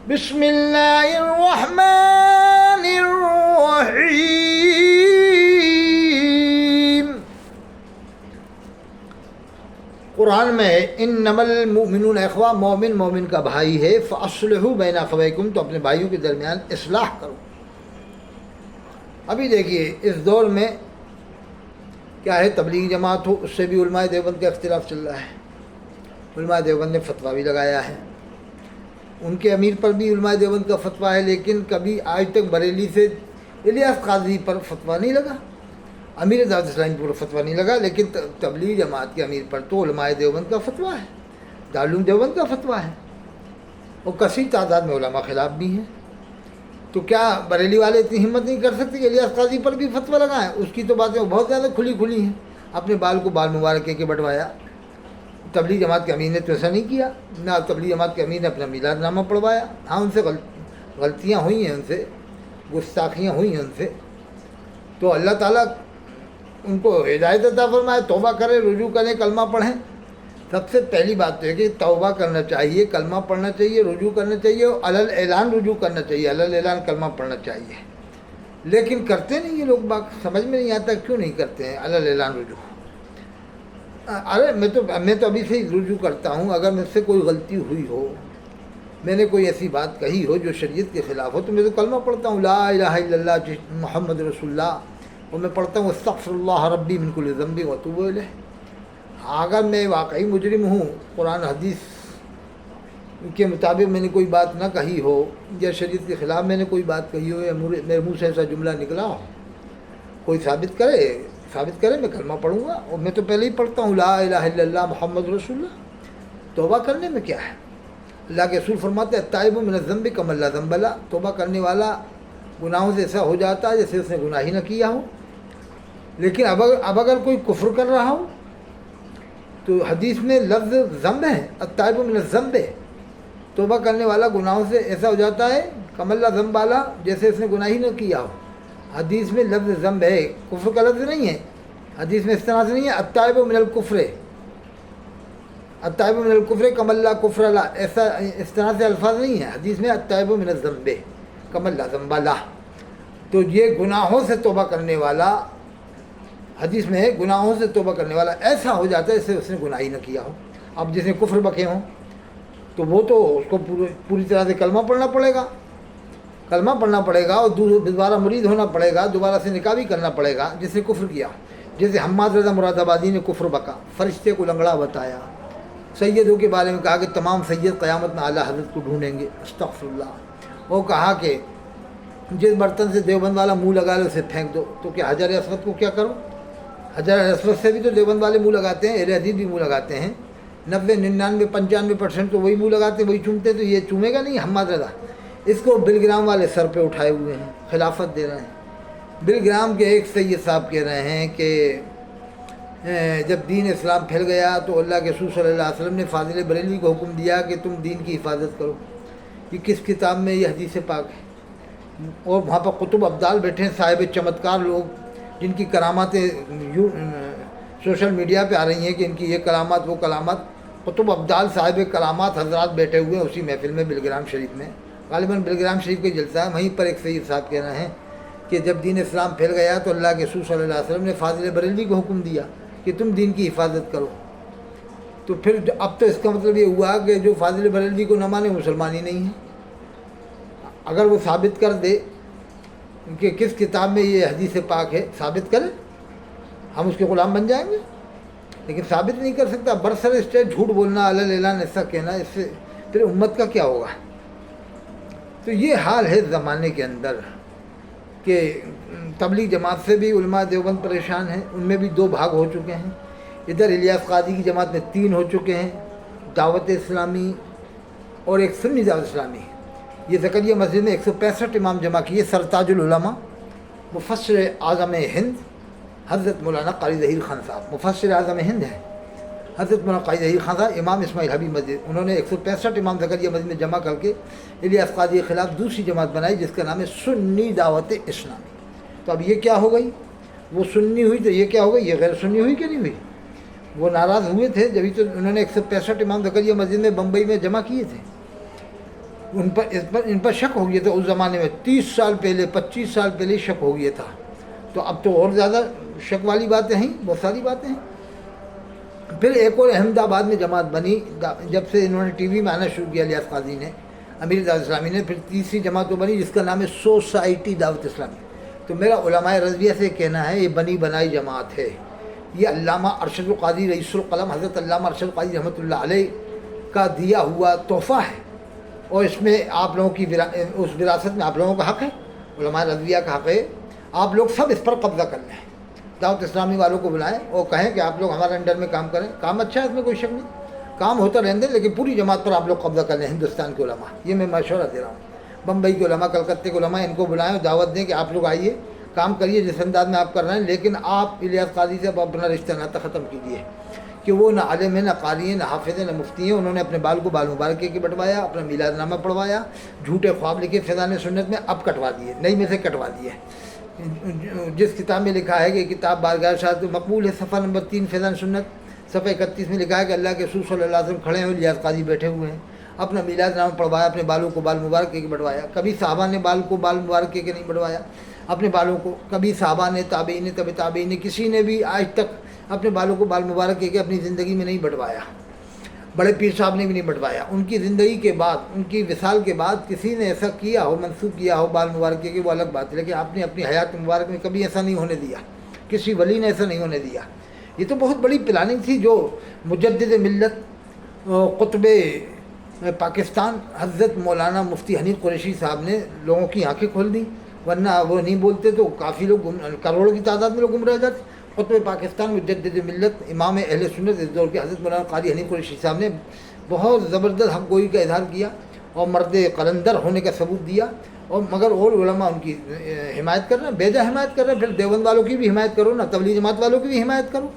بسم اللہ الرحمن الرحیم۔ قرآن میں ہے انما المؤمنون اخوہ، مومن مومن کا بھائی ہے، فاصلحوا بین اخویکم، تو اپنے بھائیوں کے درمیان اصلاح کرو۔ ابھی دیکھیے اس دور میں کیا ہے، تبلیغی جماعت ہو، اس سے بھی علماء دیوبند کا اختلاف چل رہا ہے۔ علماء دیوبند نے فتویٰ بھی لگایا ہے، ان کے امیر پر بھی علماء دیوبند کا فتویٰ ہے، لیکن کبھی آج تک بریلی سے الیاس قاضی پر فتویٰ نہیں لگا، امیر دعوت اسلامی پر فتویٰ نہیں لگا، لیکن تبلیغی جماعت کے امیر پر تو علماء دیوبند کا فتویٰ ہے، دارالعلوم دیوبند کا فتویٰ ہے، اور کثیر تعداد میں علماء خلاف بھی ہیں۔ تو کیا بریلی والے اتنی ہمت نہیں کر سکتے کہ الیاس قاضی پر بھی فتویٰ لگائیں؟ اس کی تو باتیں بہت زیادہ کھلی کھلی ہیں، اپنے بال کو بال مبارک کے بٹوایا۔ تبلیغ جماعت کے امیر نے تو ایسا نہیں کیا، نہ تبلیغ جماعت کے امیر نے اپنا میلاد نامہ پڑھوایا۔ ہاں ان سے غلطیاں ہوئی ہیں، ان سے گستاخیاں ہوئی ہیں ان سے، تو اللہ تعالیٰ ان کو ہدایت عطا فرمائے، توبہ کریں، رجوع کریں، کلمہ پڑھیں۔ سب سے پہلی بات تو ہے کہ توبہ کرنا چاہیے، کلمہ پڑھنا چاہیے، رجوع کرنا چاہیے، اور علی الاعلان رجوع کرنا چاہیے، علی الاعلان کلمہ پڑھنا چاہیے، لیکن کرتے نہیں یہ لوگ باق، سمجھ میں نہیں آتا کیوں نہیں کرتے ہیں علی الاعلان رجوع۔ ارے میں تو ابھی سے ہی رجوع کرتا ہوں، اگر مجھ سے کوئی غلطی ہوئی ہو، میں نے کوئی ایسی بات کہی ہو جو شریعت کے خلاف ہو، تو میں تو کلمہ پڑھتا ہوں، لا الہ الا اللہ محمد رسول اللہ، اور میں پڑھتا ہوں استغفر اللہ ربی من کل ذنب واتوب الیہ۔ اگر میں واقعی مجرم ہوں، قرآن حدیث کے مطابق میں نے کوئی بات نہ کہی ہو، یا شریعت کے خلاف میں نے کوئی بات کہی ہو، یا میرے منہ سے ایسا جملہ نکلا ہو، کوئی ثابت کرے میں کلمہ پڑھوں گا، اور میں تو پہلے ہی پڑھتا ہوں لا الہ الا اللہ محمد رسول اللہ۔ توبہ کرنے میں کیا ہے؟ اللہ کے رسول فرماتے ہیں التائب من الذنب کمن لا ذنب لہ، توبہ کرنے والا گناہوں سے ایسا ہو جاتا ہے جیسے اس نے گناہ ہی نہ کیا ہو۔ لیکن اب اگر کوئی کفر کر رہا ہو تو حدیث میں لفظ ذنب ہے، التائب من الذنب، توبہ کرنے والا گناہوں سے ایسا ہو جاتا ہے کمن لا ذنب لہ، جیسے اس نے گناہ ہی نہ کیا ہو۔ حدیث میں لفظ ذنب ہے، کفر کا لفظ نہیں ہے، حدیث میں اس طرح سے نہیں ہے التائب من الکفر، التائب من الکفر کمن لا کفر لہ، ایسا اس طرح سے الفاظ نہیں ہیں حدیث میں، التائب من الذنب کمن لا ذنب لہ۔ تو یہ گناہوں سے توبہ کرنے والا، حدیث میں ہے گناہوں سے توبہ کرنے والا ایسا ہو جاتا ہے جیسے اس نے گناہ ہی نہ کیا ہو۔ اب جس نے کفر بکے ہوں تو وہ تو اس کو پوری طرح سے کلمہ پڑھنا پڑے گا، اور دوبارہ مرید ہونا پڑے گا، دوبارہ سے نکاح بھی کرنا پڑے گا جس نے کفر کیا۔ جیسے حماد رضا مراد آبادی نے کفر بکا، فرشتے کو لنگڑا بتایا، سیدوں کے بارے میں کہا کہ تمام سید قیامت میں اعلیٰ حضرت کو ڈھونڈیں گے، استغفر اللہ۔ وہ کہا کہ جس برتن سے دیوبند والا منہ لگا لے اسے پھینک دو، تو کہ حجر اسود کو کیا کرو؟ حجر اسود سے بھی تو دیوبند والے منہ لگاتے ہیں، اہل حدیث بھی منہ لگاتے ہیں، 90 99 95% تو وہی منہ لگاتے ہیں، وہی چومتے، تو یہ چومے گا نہیں حماد رضا؟ اس کو بل گرام والے سر پہ اٹھائے ہوئے ہیں، خلافت دے رہے ہیں۔ بل گرام کے ایک سید صاحب کہہ رہے ہیں کہ جب دین اسلام پھیل گیا تو اللہ کے رسول صلی اللہ علیہ وسلم نے فاضل بریلوی کو حکم دیا کہ تم دین کی حفاظت کرو۔ یہ کس کتاب میں یہ حدیث پاک ہے؟ اور وہاں پر قطب ابدال بیٹھے ہیں، صاحب چمتکار لوگ، جن کی کراماتیں سوشل میڈیا پہ آ رہی ہیں کہ ان کی یہ کرامات وہ کرامات، قطب ابدال صاحب کرامات حضرات بیٹھے ہوئے ہیں اسی محفل میں بلگرام شریف میں، غالباً بلگرام شریف کا جلسہ ہے، وہیں پر ایک سید صاحب کہہ رہے ہیں کہ جب دین اسلام پھیل گیا تو اللہ کے رسول صلی اللہ علیہ وسلم نے فاضل بریلوی کو حکم دیا کہ تم دین کی حفاظت کرو۔ تو پھر اب تو اس کا مطلب یہ ہوا کہ جو فاضل بریلوی کو نہ مانے مسلمان ہی نہیں ہے۔ اگر وہ ثابت کر دے کہ کس کتاب میں یہ حدیث پاک ہے، ثابت کرے، ہم اس کے غلام بن جائیں گے، لیکن ثابت نہیں کر سکتا، برسر اسٹیج جھوٹ بولنا، علی الاعلان ایسا کہنا، اس سے پھر امت کا کیا ہوگا؟ تو یہ حال ہے زمانے کے اندر کہ تبلیغ جماعت سے بھی علماء دیوبند پریشان ہیں، ان میں بھی 2 بھاگ ہو چکے ہیں، ادھر الیاس قاضی کی جماعت میں 3 ہو چکے ہیں، دعوت اسلامی اور ایک سنی دعوت اسلامی۔ یہ زکریا مسجد میں 165 امام جمع کیے، سرتاج العلماء مفسر اعظم ہند حضرت مولانا قاری ظہیر خان صاحب، مفسر اعظم ہند ہے حضرت مولانا قاری ظہیر خان صاحب، امام اسماعیل حبیب مسجد، انہوں نے 165 امام زکریا مسجد میں جمع کر کے الیاس قاضی کے خلاف دوسری جماعت بنائی جس کا نام ہے سنی دعوت اسلامی۔ تو اب یہ کیا ہو گئی؟ وہ سنی ہوئی تو یہ کیا ہو گئی؟ یہ غیر سنی ہوئی کہ نہیں ہوئی؟ وہ ناراض ہوئے تھے جبھی تو انہوں نے 165 امام زکریا مسجد میں بمبئی میں جمع کیے تھے۔ ان پر شک ہو گیا تھا اس زمانے میں، 30 سال پہلے 25 سال پہلے شک ہو گیا تھا، تو اب تو اور زیادہ شک والی باتیں ہیں، بہت ساری باتیں ہیں۔ پھر ایک اور احمد آباد میں جماعت بنی، جب سے انہوں نے ٹی وی میں آنا شروع کیا الیاس قاضی نے، امیر دعوت اسلامی نے، پھر تیسری جماعت تو بنی جس کا نام ہے سوسائٹی دعوت اسلامی۔ تو میرا علماء رضویہ سے کہنا ہے یہ بنی بنائی جماعت ہے، یہ علامہ ارشد القادری رئیس القلم حضرت علامہ ارشد القادری رحمۃ اللہ علیہ کا دیا ہوا تحفہ ہے، اور اس میں آپ لوگوں کی اس وراثت میں آپ لوگوں کا حق ہے، علماء رضویہ کا حق ہے، آپ لوگ سب اس پر قبضہ کر لیں، دعوت اسلامی والوں کو بلائیں اور کہیں کہ آپ لوگ ہمارے انڈر میں کام کریں، کام اچھا ہے، اس میں کوئی شک نہیں، کام ہوتا رہنے دیں، لیکن پوری جماعت پر آپ لوگ قبضہ کر لیں، ہندوستان کے علماء، یہ میں مشورہ دے رہا ہوں۔ بمبئی کے علماء، کلکتے کے علماء، ان کو بلائیں اور دعوت دیں کہ آپ لوگ آئیے، کام کریے جس انداز میں آپ کر رہے ہیں، لیکن آپ الیاس قاضی سے اپنا رشتہ ناطہ ختم کیجیے کہ وہ نہ عالم ہے، نہ قاری ہیں، نہ حافظ ہیں، نہ مفتی ہیں، انہوں نے اپنے بال کو بال مبارکے کے بٹوایا، اپنا میلاد نامہ پڑھوایا، جھوٹے خواب لکھے فیضان سنت میں، اب کٹوا دیے، نئی میں سے کٹوا دیے۔ جس کتاب میں لکھا ہے کہ کتاب بارگاہ شاہد مقبول ہے، صفحہ نمبر 3 فیضان سنت، صفحہ 31 میں لکھا ہے کہ اللہ کے رسول صلی اللہ علیہ وسلم کھڑے ہیں، الیاس قاضی بیٹھے ہوئے ہیں، اپنا میلاد نامہ پڑھوایا، اپنے بالوں کو بال مبارکے کے بٹوایا، کبھی صحابہ نے بال کو بال مبارکے کے نہیں بٹوایا اپنے بالوں کو، کبھی صحابہ نے، تابعین نے، طب تابعین نے، کسی نے بھی آج تک اپنے بالوں کو بال مبارکے کے اپنی زندگی میں نہیں بٹوایا، بڑے پیر صاحب نے بھی نہیں بٹوایا، ان کی زندگی کے بعد، ان کی وصال کے بعد کسی نے ایسا کیا ہو، منسوخ کیا ہو بال مبارکے کے، وہ الگ بات ہے، لیکن آپ نے اپنی حیات مبارک میں کبھی ایسا نہیں ہونے دیا، کسی ولی نے ایسا نہیں ہونے دیا۔ یہ تو بہت بڑی پلاننگ تھی جو مجدد ملت قطب پاکستان حضرت مولانا مفتی حنیف قریشی صاحب نے لوگوں کی آنکھیں کھول دیں، ورنہ وہ نہیں بولتے تو کافی لوگ کروڑوں کی تعداد میں لوگ گمراہ جاتے۔ قطب پاکستان مجدد ملت امام اہل سنت اس دور کے حضرت مولانا قاری حنیف قریشی صاحب نے بہت زبردست حق گوئی کا اظہار کیا اور مرد قلندر ہونے کا ثبوت دیا، اور مگر اور علماء ان کی حمایت کر رہے ہیں، بیجا حمایت کر رہے ہیں۔ پھر دیوبند والوں کی بھی حمایت کرو نا، تبلیغ جماعت والوں کی بھی حمایت کرو۔